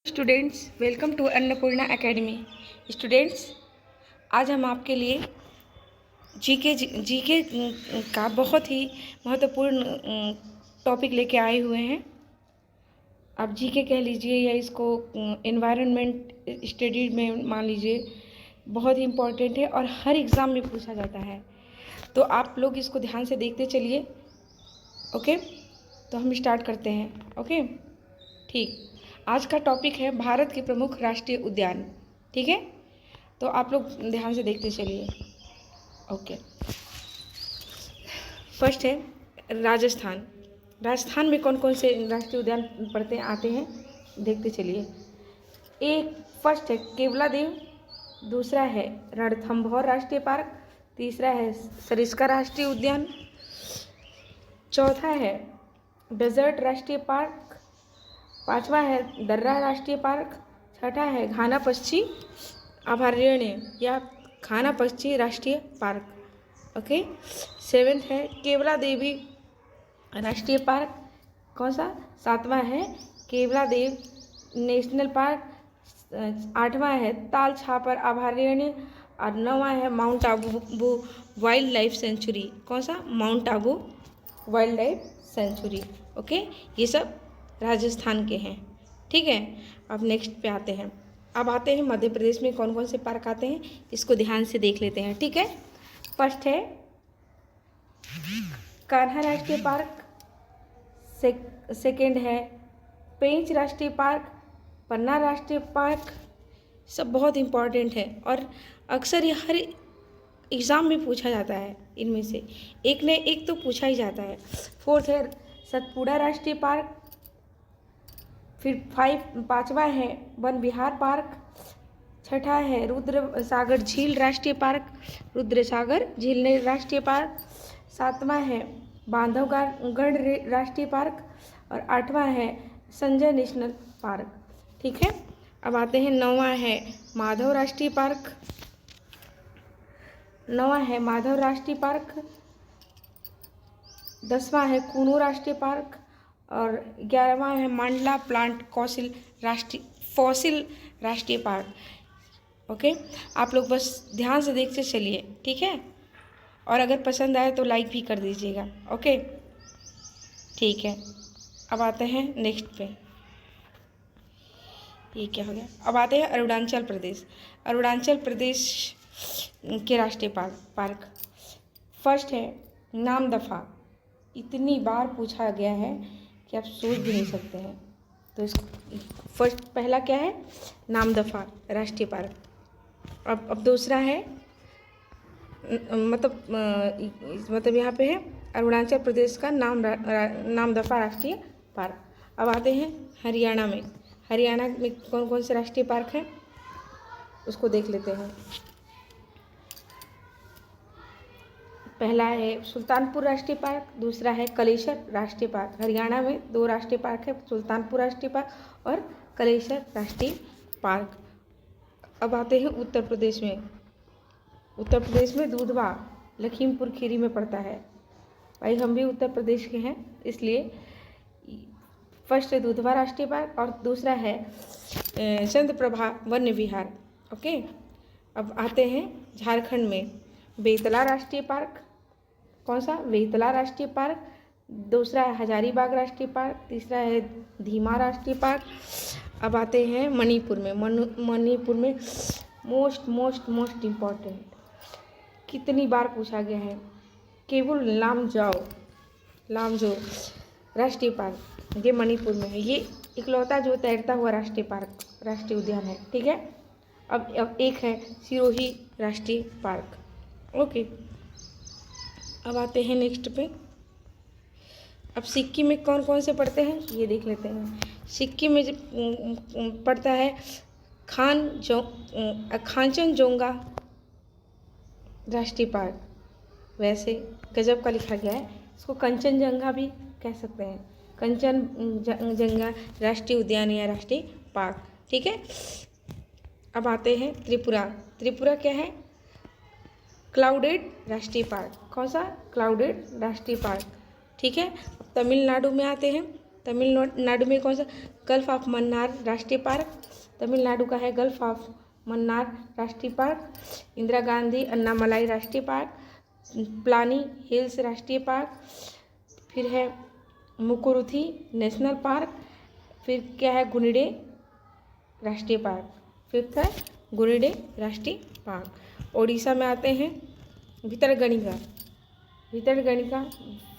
Students, welcome to Annapurna academy. Students, आज हम आपके लिए जीके का बहुत ही महत्वपूर्ण टॉपिक लेके आए हुए हैं। आप जीके कह लीजिए या इसको एनवायरनमेंट स्टडी में मान लीजिए, बहुत ही इम्पोर्टेंट है और हर एग्ज़ाम में पूछा जाता है। तो आप लोग इसको ध्यान से देखते चलिए। ओके, तो हम स्टार्ट करते हैं। ओके, ठीक। आज का टॉपिक है भारत के प्रमुख राष्ट्रीय उद्यान। ठीक है, तो आप लोग ध्यान से देखते चलिए। ओके, फर्स्ट है राजस्थान। राजस्थान में कौन कौन से राष्ट्रीय उद्यान पढ़ते आते हैं, देखते चलिए। एक फर्स्ट है केवलादेव, दूसरा है रणथंभौर राष्ट्रीय पार्क, तीसरा है सरिस्का राष्ट्रीय उद्यान, चौथा है डेजर्ट राष्ट्रीय पार्क, पांचवा है दर्रा राष्ट्रीय पार्क, छठा है घाना पक्षी अभयारण्य या घाना पक्षी राष्ट्रीय पार्क। ओके, सेवेंथ है केवला देवी राष्ट्रीय पार्क, कौन सा, सातवां है केवला देव नेशनल पार्क, आठवां है ताल छापर अभयारण्य और नौवां है mount Abu wild life sanctuary. कौन सा, mount Abu wild life sanctuary. Okay, ये सब राजस्थान के हैं। ठीक है, अब नेक्स्ट पे आते हैं। अब आते हैं मध्य प्रदेश में कौन कौन से पार्क आते हैं, इसको ध्यान से देख लेते हैं। ठीक है, फर्स्ट है कान्हा राष्ट्रीय पार्क, सेकेंड है पेंच राष्ट्रीय पार्क, पन्ना राष्ट्रीय पार्क। सब बहुत इम्पॉर्टेंट है और अक्सर ये हर एग्ज़ाम में पूछा जाता है। इनमें से एक न एक तो पूछा ही जाता है। फोर्थ है सतपुड़ा राष्ट्रीय पार्क, फिर पांचवा है वन विहार पार्क, छठा है रुद्र सागर झील राष्ट्रीय पार्क, रुद्र सागर झील राष्ट्रीय पार्क, सातवां है बांधवगढ़ राष्ट्रीय पार्क और आठवां है संजय नेशनल पार्क। ठीक है, अब आते हैं नौवां है माधव राष्ट्रीय पार्क, नौवां है माधव राष्ट्रीय पार्क, दसवां है कूनो राष्ट्रीय पार्क और 11वां है मंडला प्लांट फॉसिल राष्ट्रीय पार्क। ओके, आप लोग बस ध्यान से देखते चलिए। ठीक है, और अगर पसंद आए तो लाइक भी कर दीजिएगा। ओके, ठीक है, अब आते हैं नेक्स्ट पे। ये क्या हो गया, अब आते हैं अरुणाचल प्रदेश। अरुणाचल प्रदेश के राष्ट्रीय पार्क फर्स्ट है नामदफा। इतनी बार पूछा गया है कि आप सोच भी नहीं सकते हैं। तो इस फर्स्ट पहला क्या है, नामदफा राष्ट्रीय पार्क। अब दूसरा है मतलब यहाँ पे है अरुणाचल प्रदेश का नामदफा राष्ट्रीय पार्क। अब आते हैं हरियाणा में। हरियाणा में कौन कौन से राष्ट्रीय पार्क हैं, उसको देख लेते हैं। पहला है सुल्तानपुर राष्ट्रीय पार्क, दूसरा है कलेसर राष्ट्रीय पार्क। हरियाणा में दो राष्ट्रीय पार्क है, सुल्तानपुर राष्ट्रीय पार्क और कलेसर राष्ट्रीय पार्क। अब आते हैं उत्तर प्रदेश में। उत्तर प्रदेश में दूधवा लखीमपुर खीरी में पड़ता है। भाई हम भी उत्तर प्रदेश के हैं, इसलिए फर्स्ट है दूधवा राष्ट्रीय पार्क और दूसरा है चंद्रप्रभा वन्य विहार। ओके, अब आते हैं झारखंड में बेतला राष्ट्रीय पार्क। कौन सा, बेतला राष्ट्रीय पार्क, दूसरा है हजारीबाग राष्ट्रीय पार्क, तीसरा है धीमा राष्ट्रीय पार्क। अब आते हैं मणिपुर में। मणिपुर में मोस्ट इम्पॉर्टेंट, कितनी बार पूछा गया है, केवल लामजो राष्ट्रीय पार्क, ये मणिपुर में है। ये इकलौता जो तैरता हुआ राष्ट्रीय पार्क राष्ट्रीय उद्यान है। ठीक है, अब एक है सिरोही राष्ट्रीय पार्क। ओके, अब आते हैं नेक्स्ट पे। अब सिक्किम में कौन कौन से पढ़ते हैं, ये देख लेते हैं। सिक्किम में पढ़ता है खांचनजोंगा राष्ट्रीय पार्क। वैसे गजब का लिखा गया है, इसको कंचनजंगा भी कह सकते हैं, कंचनजंगा राष्ट्रीय उद्यान या राष्ट्रीय पार्क। ठीक है, अब आते हैं त्रिपुरा। त्रिपुरा क्या है, क्लाउडेड राष्ट्रीय पार्क। कौन सा, क्लाउडेड राष्ट्रीय पार्क। ठीक है, अब तमिलनाडु में आते हैं। तमिलनाडु में कौन सा, गल्फ ऑफ मन्नार राष्ट्रीय पार्क, तमिलनाडु का है गल्फ ऑफ मन्नार राष्ट्रीय पार्क। इंदिरा गांधी अन्नामलाई राष्ट्रीय पार्क, प्लानी हिल्स राष्ट्रीय पार्क, फिर है मुकुरुथी नेशनल पार्क, फिर क्या है गुनिडे राष्ट्रीय पार्क, फिफ्थ है गुनिडे राष्ट्रीय पार्क। ओडिशा में आते हैं भितरकनिका, भितरकनिका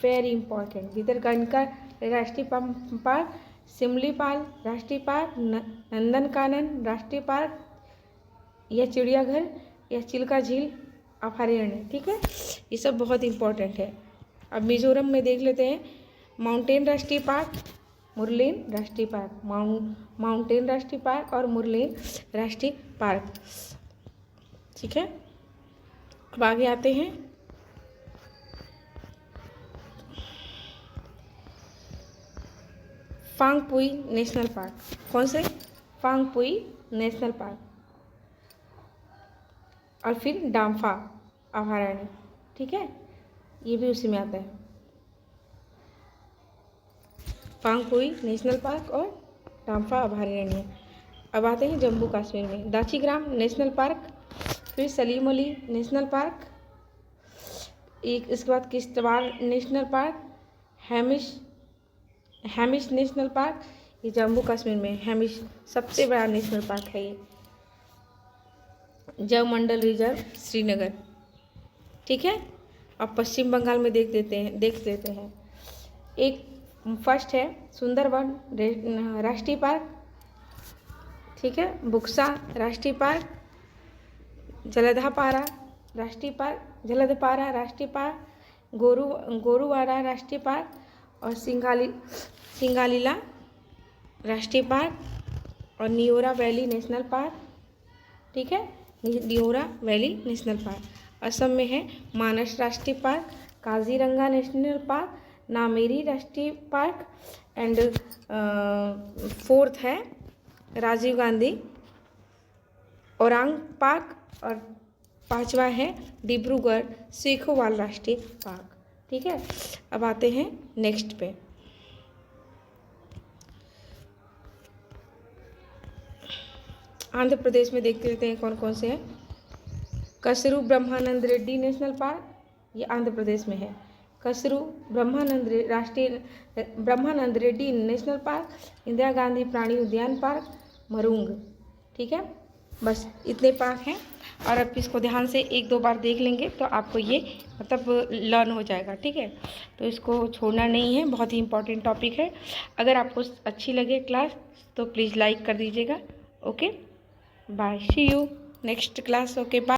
वेरी इंपॉर्टेंट, भितरकनिका राष्ट्रीय पार्क, सिमलीपाल राष्ट्रीय पार्क, नंदनकानन राष्ट्रीय पार्क, यह चिड़ियाघर या चिल्का झील अभयारण्य। ठीक है, ये सब बहुत इंपॉर्टेंट है। अब मिजोरम में देख लेते हैं माउंटेन राष्ट्रीय पार्क, मुरलेन राष्ट्रीय पार्क, माउंटेन राष्ट्रीय पार्क और मुरलेन राष्ट्रीय पार्क। ठीक है, अब आगे आते हैं फांगपुई नेशनल पार्क। कौन से? फांगपुई नेशनल पार्क, और फिर डाम्फा अभयारण्य। ठीक है, ये भी उसी में आता है, फांगपुई नेशनल पार्क और डाम्फा अभयारण्य। अब आते हैं जम्मू कश्मीर में दाचीग्राम नेशनल पार्क, फिर सलीम अली नेशनल पार्क, एक इसके बाद Kishtwar national park, Hamish national park. ये जम्मू कश्मीर में हैमिश सबसे बड़ा नेशनल पार्क है ये। जव मंडल रिजर्व श्रीनगर। ठीक है, अब पश्चिम बंगाल में देख लेते हैं। एक फर्स्ट है सुंदरवन राष्ट्रीय पार्क, ठीक है, बुक्सा राष्ट्रीय पार्क, जलदापारा राष्ट्रीय पार्क, जलदपारा राष्ट्रीय पार्क, गोरुवाड़ा राष्ट्रीय पार्क और सिंगालीला राष्ट्रीय पार्क और नियोरा वैली नेशनल पार्क। ठीक है, Neora valley national park. Assam में है मानस राष्ट्रीय park, Kaziranga national park, Nameri राष्ट्रीय पार्क एंड फोर्थ है राजीव गांधी ओरांग पार्क और पांचवा है डिब्रूगढ़ सेखोवाल राष्ट्रीय पार्क। ठीक है, अब आते हैं नेक्स्ट पे। आंध्र प्रदेश में देखते रहते हैं कौन कौन से हैं। कसरू ब्रह्मानंद रेड्डी नेशनल पार्क, ये आंध्र प्रदेश में है। कसरू ब्रह्मानंद रेड्डी नेशनल पार्क, इंदिरा गांधी प्राणी उद्यान पार्क, मरुंग। ठीक है, बस इतने पार्क हैं और अब इसको ध्यान से एक दो बार देख लेंगे तो आपको ये मतलब लर्न हो जाएगा। ठीक है, तो इसको छोड़ना नहीं है, बहुत ही इंपॉर्टेंट टॉपिक है। अगर आपको अच्छी लगे क्लास तो प्लीज़ लाइक कर दीजिएगा। Okay, bye, see you next class. Okay, bye.